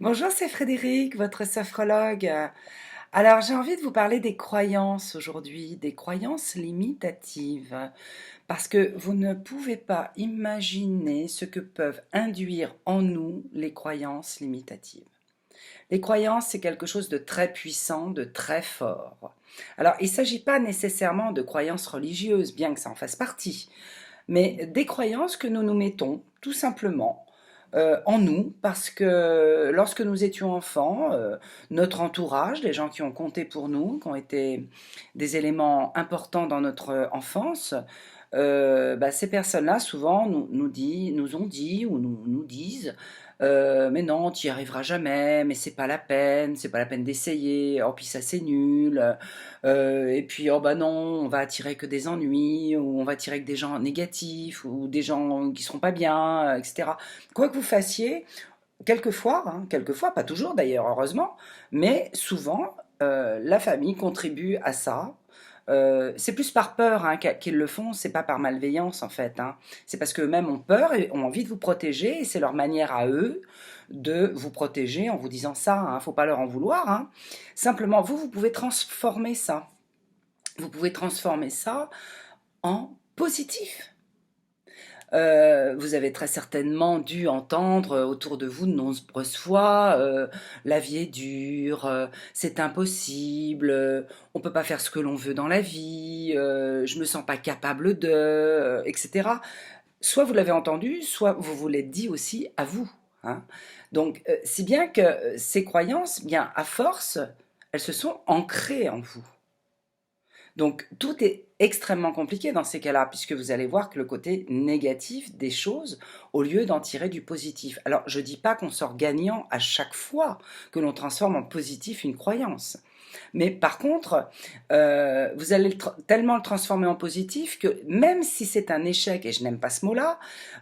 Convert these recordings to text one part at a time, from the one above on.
Bonjour, c'est Frédéric, votre sophrologue. Alors, j'ai envie de vous parler des croyances aujourd'hui, des croyances limitatives, parce que vous ne pouvez pas imaginer ce que peuvent induire en nous les croyances limitatives. Les croyances, c'est quelque chose de très puissant, de très fort. Alors, il ne s'agit pas nécessairement de croyances religieuses, bien que ça en fasse partie, mais des croyances que nous nous mettons tout simplement en nous, parce que lorsque nous étions enfants, notre entourage, les gens qui ont compté pour nous, qui ont été des éléments importants dans notre enfance, ces personnes-là souvent nous ont dit ou nous disent mais non, tu n'y arriveras jamais, mais c'est pas la peine d'essayer, oh puis ça c'est nul, et puis oh bah non, on va attirer que des ennuis, ou on va attirer que des gens négatifs, ou des gens qui seront pas bien, etc. Quoi que vous fassiez, quelquefois, pas toujours d'ailleurs, heureusement, mais souvent, la famille contribue à ça. C'est plus par peur qu'ils le font, c'est pas par malveillance en fait, hein. C'est parce qu'eux-mêmes ont peur et ont envie de vous protéger, et c'est leur manière à eux de vous protéger en vous disant ça, hein, faut pas leur en vouloir, hein. Simplement, vous pouvez transformer ça. Vous pouvez transformer ça en positif. Vous avez très certainement dû entendre autour de vous de nombreuses fois la vie est dure, c'est impossible, on peut pas faire ce que l'on veut dans la vie, je me sens pas capable de, etc. Soit vous l'avez entendu, soit vous vous l'êtes dit aussi à vous, hein. Donc, si bien que ces croyances, bien à force, elles se sont ancrées en vous. Donc tout est extrêmement compliqué dans ces cas-là, puisque vous allez voir que le côté négatif des choses, au lieu d'en tirer du positif. Alors je ne dis pas qu'on sort gagnant à chaque fois que l'on transforme en positif une croyance. Mais par contre, vous allez tellement le transformer en positif que même si c'est un échec, et je n'aime pas ce mot-là,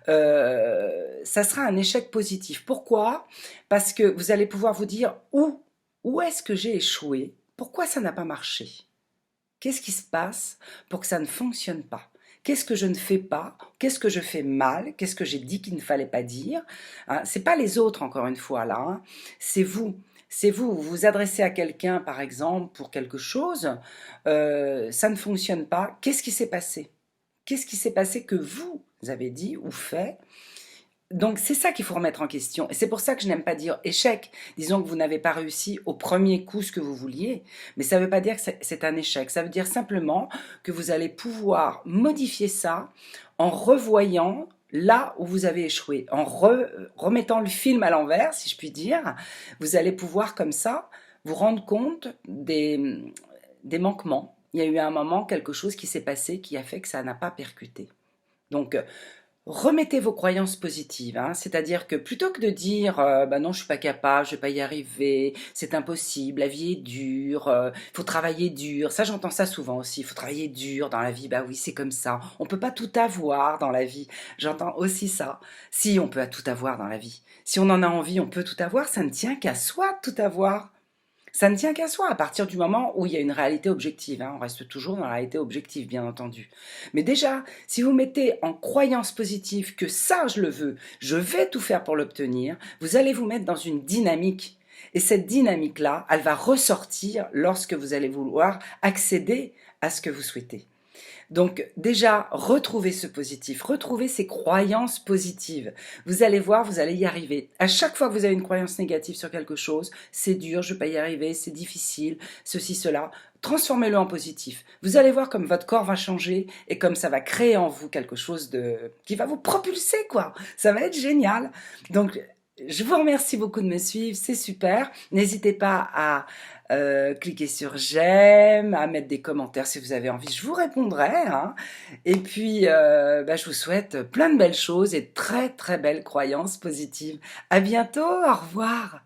ça sera un échec positif. Pourquoi? Parce que vous allez pouvoir vous dire où est-ce que j'ai échoué? Pourquoi ça n'a pas marché? Qu'est-ce qui se passe pour que ça ne fonctionne pas? Qu'est-ce que je ne fais pas? Qu'est-ce que je fais mal? Qu'est-ce que j'ai dit qu'il ne fallait pas dire? Hein, c'est pas les autres, encore une fois, là, hein. C'est vous. C'est vous. Vous vous adressez à quelqu'un, par exemple, pour quelque chose, ça ne fonctionne pas. Qu'est-ce qui s'est passé? Qu'est-ce qui s'est passé que vous avez dit ou fait? Donc c'est ça qu'il faut remettre en question. Et c'est pour ça que je n'aime pas dire échec. Disons que vous n'avez pas réussi au premier coup ce que vous vouliez, mais ça ne veut pas dire que c'est un échec. Ça veut dire simplement que vous allez pouvoir modifier ça en revoyant là où vous avez échoué, en remettant le film à l'envers, si je puis dire. Vous allez pouvoir comme ça vous rendre compte des manquements. Il y a eu à un moment quelque chose qui s'est passé qui a fait que ça n'a pas percuté. Donc, remettez vos croyances positives, hein. C'est-à-dire que plutôt que de dire bah non, je suis pas capable, je vais pas y arriver, c'est impossible, la vie est dure, faut travailler dur. Ça, j'entends ça souvent aussi. Il faut travailler dur dans la vie. Bah oui, c'est comme ça. On peut pas tout avoir dans la vie. J'entends aussi ça. Si, on peut tout avoir dans la vie. Si on en a envie, on peut tout avoir. Ça ne tient qu'à soi de tout avoir. Ça ne tient qu'à soi à partir du moment où il y a une réalité objective, hein. On reste toujours dans la réalité objective, bien entendu. Mais déjà, si vous mettez en croyance positive que ça, je le veux, je vais tout faire pour l'obtenir, vous allez vous mettre dans une dynamique. Et cette dynamique-là, elle va ressortir lorsque vous allez vouloir accéder à ce que vous souhaitez. Donc déjà, retrouvez ce positif, retrouvez ces croyances positives. Vous allez voir, vous allez y arriver. À chaque fois que vous avez une croyance négative sur quelque chose, c'est dur, je ne vais pas y arriver, c'est difficile, ceci, cela, transformez-le en positif. Vous allez voir comme votre corps va changer et comme ça va créer en vous quelque chose qui va vous propulser, quoi. Ça va être génial. Donc, je vous remercie beaucoup de me suivre, c'est super. N'hésitez pas à cliquer sur j'aime, à mettre des commentaires si vous avez envie, je vous répondrai, hein. Et puis, je vous souhaite plein de belles choses et de très très belles croyances positives. À bientôt, au revoir.